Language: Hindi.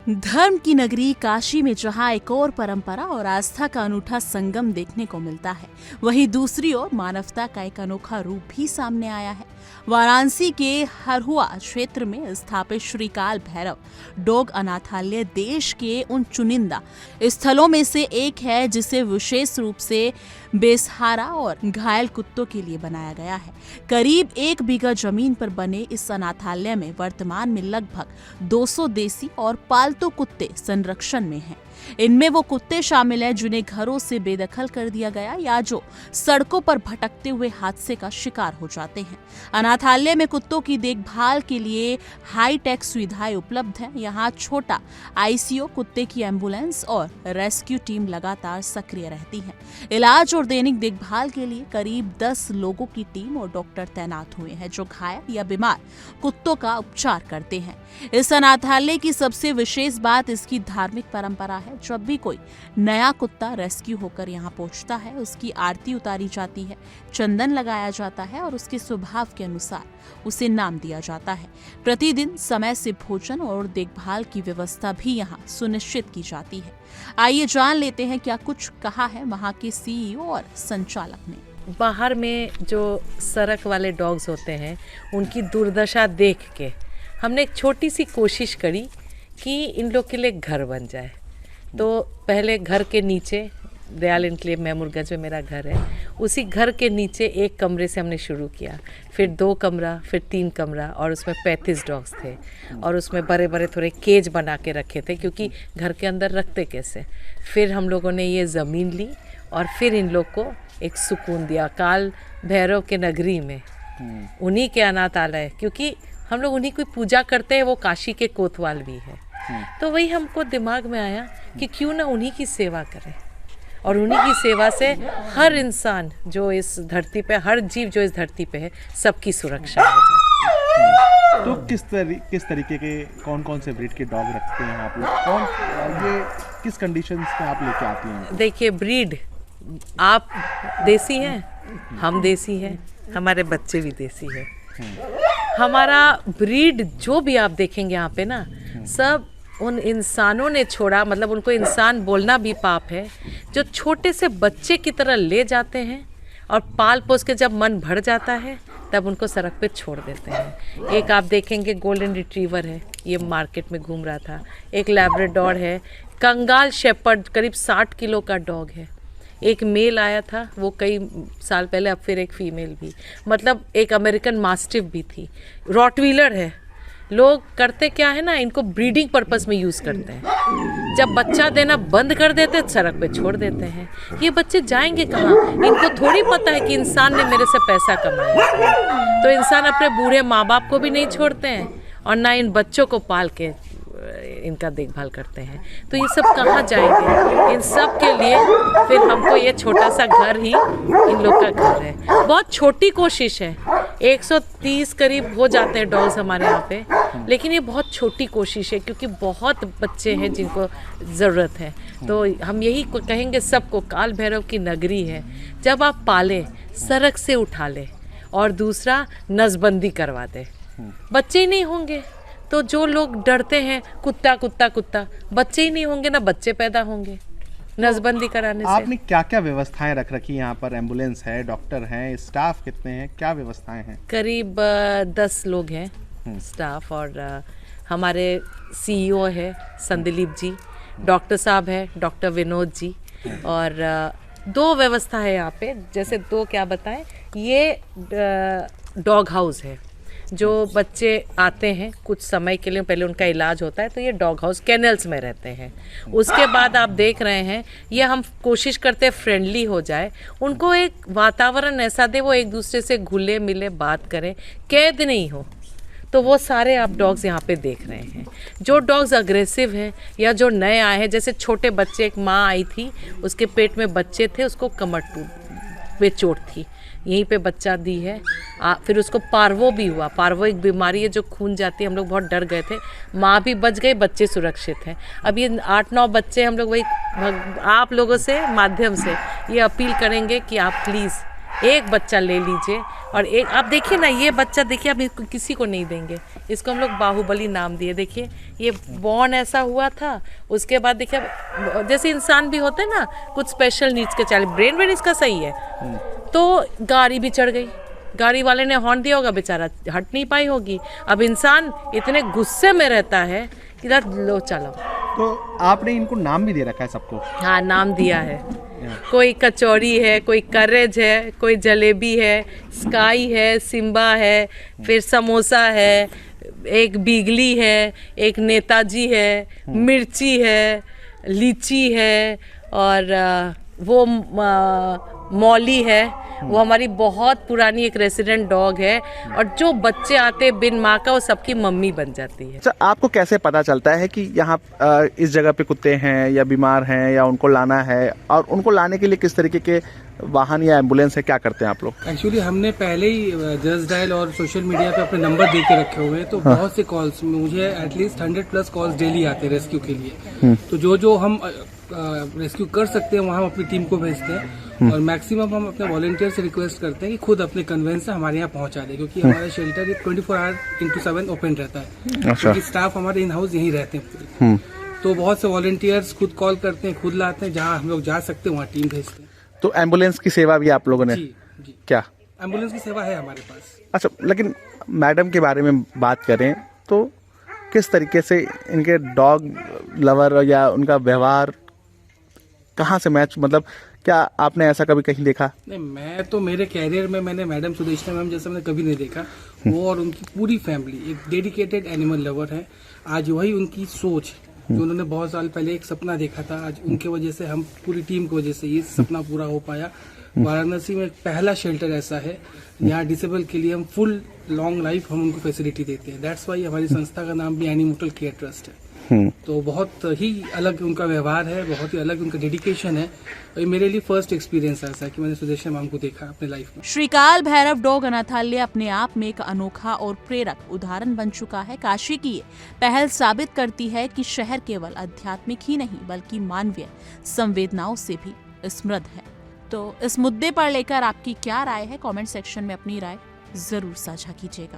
धर्म की नगरी काशी में जहां एक और परंपरा और आस्था का अनूठा संगम देखने को मिलता है, वहीं दूसरी ओर मानवता का एक अनोखा रूप भी सामने आया है। वाराणसी के हरहुआ क्षेत्र में स्थापित श्री काल भैरव डॉग अनाथालय देश के उन चुनिंदा स्थलों में से एक है जिसे विशेष रूप से बेसहारा और घायल कुत्तों के लिए बनाया गया है। करीब 1 बीघा जमीन पर बने इस अनाथालय में वर्तमान में लगभग 200 देसी और पालतू कुत्ते संरक्षण में हैं। इनमें वो कुत्ते शामिल हैं जिन्हें घरों से बेदखल कर दिया गया या जो सड़कों पर भटकते हुए हादसे का शिकार हो जाते हैं। अनाथालय में कुत्तों की देखभाल के लिए हाईटेक सुविधाएं उपलब्ध हैं। यहाँ छोटा आईसीयू, कुत्ते की एम्बुलेंस और रेस्क्यू टीम लगातार सक्रिय रहती है। इलाज और दैनिक देखभाल के लिए करीब 10 लोगों की टीम और डॉक्टर तैनात हुए हैं जो घायल या बीमार कुत्तों का उपचार करते हैं। इस अनाथालय की सबसे विशेष बात इसकी धार्मिक परंपरा है। जब भी कोई नया कुत्ता रेस्क्यू होकर यहाँ पहुँचता है, उसकी आरती उतारी जाती है, चंदन लगाया जाता है और उसके स्वभाव के अनुसार उसे नाम दिया जाता है। प्रतिदिन समय से भोजन और देखभाल की व्यवस्था भी यहाँ सुनिश्चित की जाती है। आइए जान लेते हैं क्या कुछ कहा है वहाँ के सीईओ और संचालक ने। बाहर में जो सड़क वाले डॉग्स होते हैं उनकी दुर्दशा देख के हमने एक छोटी सी कोशिश करी कि इन लोग के लिए घर बन जाए। तो पहले घर के नीचे दयाल इनक्लेव मैमूरगंज में मेरा घर है, उसी घर के नीचे एक कमरे से हमने शुरू किया, फिर 2 कमरा, फिर 3 कमरा और उसमें 35 डॉग्स थे और उसमें बड़े बड़े थोड़े केज बना के रखे थे क्योंकि घर के अंदर रखते कैसे। फिर हम लोगों ने ये ज़मीन ली और फिर इन लोग को एक सुकून दिया काल भैरव के नगरी में, उन्हीं के अनाथालय, क्योंकि हम लोग उन्हीं की पूजा करते हैं। वो काशी के कोतवाल भी है। तो वही हमको दिमाग में आया कि क्यों ना उन्हीं की सेवा करें और उन्हीं की सेवा से हर इंसान जो इस धरती पे, हर जीव जो इस धरती पे है, सबकी सुरक्षा हो जाए। तो किस तरीके के कौन से ब्रीड के डॉग रखते हैं आप लोग? ये किस कंडीशंस में आप लेके आती हैं? देखिए, ब्रीड आप देसी हैं, हम देसी हैं, हमारे बच्चे भी देसी हैं। हमारा ब्रीड जो भी आप देखेंगे यहाँ पे ना, सब उन इंसानों ने छोड़ा, मतलब उनको इंसान बोलना भी पाप है, जो छोटे से बच्चे की तरह ले जाते हैं और पाल पोस के जब मन भर जाता है तब उनको सड़क पे छोड़ देते हैं। एक आप देखेंगे गोल्डन रिट्रीवर है, ये मार्केट में घूम रहा था। एक लैब्राडोर है, कंगाल शेपर्ड करीब 60 किलो का डॉग है। एक मेल आया था वो कई साल पहले, अब फिर एक फीमेल भी, मतलब एक अमेरिकन मास्टिफ भी थी। रॉटवीलर है। लोग करते क्या है ना, इनको ब्रीडिंग पर्पस में यूज़ करते हैं। जब बच्चा देना बंद कर देते हैं, सड़क पे छोड़ देते हैं। ये बच्चे जाएंगे कहाँ? इनको थोड़ी पता है कि इंसान ने मेरे से पैसा कमाया। तो इंसान अपने बूढ़े माँ बाप को भी नहीं छोड़ते हैं और ना इन बच्चों को पाल के इनका देखभाल करते हैं। तो ये सब कहाँ जाएंगे? इन सब के लिए फिर हमको ये छोटा सा घर ही इन लोग का घर है। बहुत छोटी कोशिश है, 130 करीब हो जाते हैं डॉग्स हमारे यहाँ पे, लेकिन ये बहुत छोटी कोशिश है क्योंकि बहुत बच्चे हैं जिनको ज़रूरत है। तो हम यही कहेंगे सबको, काल भैरव की नगरी है। जब आप पालें, सड़क से उठा लें और दूसरा नसबंदी करवा दें, बच्चे ही नहीं होंगे। तो जो लोग डरते हैं कुत्ता कुत्ता कुत्ता, बच्चे ही नहीं होंगे, ना बच्चे पैदा होंगे नसबंदी कराने से। आपने क्या क्या व्यवस्थाएं रख रखी यहाँ पर? एम्बुलेंस है, डॉक्टर हैं, स्टाफ कितने हैं, क्या व्यवस्थाएं हैं? करीब 10 लोग हैं स्टाफ और हमारे सीईओ है संदिलीप जी, डॉक्टर साहब है डॉक्टर विनोद जी, और 2 व्यवस्था है यहाँ पे। जैसे 2 क्या बताएं, ये डॉग हाउस है। जो बच्चे आते हैं कुछ समय के लिए, पहले उनका इलाज होता है, तो ये डॉग हाउस केनल्स में रहते हैं। उसके बाद आप देख रहे हैं, ये हम कोशिश करते हैं फ्रेंडली हो जाए, उनको एक वातावरण ऐसा दे वो एक दूसरे से घुले मिले बात करें, कैद नहीं हो। तो वो सारे आप डॉग्स यहाँ पे देख रहे हैं। जो डॉग्स अग्रेसिव हैं या जो नए आए हैं, जैसे छोटे बच्चे, एक माँ आई थी, उसके पेट में बच्चे थे, उसको कमर पे चोट थी, यहीं पे बच्चा दी है। फिर उसको पार्वो भी हुआ। पार्वो एक बीमारी है जो खून जाती है, हम लोग बहुत डर गए थे। माँ भी बच गई, बच्चे सुरक्षित हैं। अब ये 8-9 बच्चे हम लोग वही आप लोगों से माध्यम से ये अपील करेंगे कि आप प्लीज़ एक बच्चा ले लीजिए और एक आप देखिए ना, ये बच्चा देखिए, अब इसको किसी को नहीं देंगे, इसको हम लोग बाहुबली नाम दिए। देखिए ये बॉर्न ऐसा हुआ था, उसके बाद देखिए अब जैसे इंसान भी होते हैं ना, कुछ स्पेशल नीड्स के चाइल्ड, ब्रेन वेन इसका सही है, तो गाड़ी भी चढ़ गई, गाड़ी वाले ने हॉर्न दिया होगा, बेचारा हट नहीं पाई होगी। अब इंसान इतने गुस्से में रहता है कि लो चलो। तो आपने इनको नाम भी दे रखा है सबको? हाँ, नाम दिया है। कोई कचौड़ी है, कोई करेज है, कोई जलेबी है, स्काई है, सिम्बा है, फिर समोसा है, एक बिगली है, एक नेताजी है, मिर्ची है, लीची है, और वो मौली है, वो हमारी बहुत पुरानी एक रेसिडेंट डॉग है, और जो बच्चे आते बिन माँ का वो सबकी मम्मी बन जाती है। अच्छा, आपको कैसे पता चलता है कि यहाँ इस जगह पे कुत्ते हैं या बीमार हैं या उनको लाना है, और उनको लाने के लिए किस तरीके के वाहन या एम्बुलेंस है, क्या करते हैं आप लोग? एक्चुअली हमने पहले ही जस्ट डायल और सोशल मीडिया पे अपने नंबर दे के रखे हुए हैं, तो बहुत से कॉल्स, मुझे एटलीस्ट 100+ कॉल्स डेली आते हैं रेस्क्यू के लिए। तो जो हम रेस्क्यू कर सकते हैं वहाँ हम अपनी टीम को भेजते हैं, और मैक्सिमम हम अपने वॉलंटियर से रिक्वेस्ट करते हैं कि खुद अपने कन्वेंस से हमारे यहाँ पहुँचा दें, क्योंकि हमारा शेल्टर 24/7 ओपन रहता है, क्योंकि स्टाफ हमारे इन हाउस यहीं रहते हैं। तो बहुत से वॉलंटियर्स खुद कॉल करते हैं, खुद लाते हैं, जहाँ हम लोग जा सकते हैं वहाँ टीम भेजते हैं। तो एम्बुलेंस की सेवा भी आप लोगों ने? जी, क्या एम्बुलेंस की सेवा है हमारे पास। अच्छा, लेकिन मैडम के बारे में बात करें तो किस तरीके से इनके डॉग लवर या उनका व्यवहार कहाँ से मैच, मतलब क्या आपने ऐसा कभी कहीं देखा? नहीं, मैं तो मेरे कैरियर में मैंने मैडम सुदेशना मैम जैसा मैंने कभी नहीं देखा। वो और उनकी पूरी फैमिली एक डेडिकेटेड एनिमल लवर है। आज वही उनकी सोच, जो उन्होंने बहुत साल पहले एक सपना देखा था, आज उनके वजह से, हम पूरी टीम की वजह से ये सपना पूरा हो पाया। वाराणसी में पहला शेल्टर ऐसा है जहाँ डिसेबल के लिए हम फुल लॉन्ग लाइफ हम उनको फैसिलिटी देते हैं। दैट्स वाई हमारी संस्था का नाम भी एनिमोटल केयर ट्रस्ट है। तो बहुत ही अलग उनका व्यवहार है, बहुत ही अलग उनका डेडिकेशन है। और मेरे लिए फर्स्ट एक्सपीरियंस ऐसा है कि मैंने सुदेशना मैम को देखा अपने लाइफ में। श्री काल भैरव डॉग अनाथालय अपने आप में एक अनोखा और प्रेरक उदाहरण बन चुका है। काशी की ये पहल साबित करती है कि शहर केवल आध्यात्मिक ही नहीं बल्कि मानवीय संवेदनाओं से भी समृद्ध है। तो इस मुद्दे पर लेकर आपकी क्या राय है? कमेंट सेक्शन में अपनी राय जरूर साझा कीजिएगा।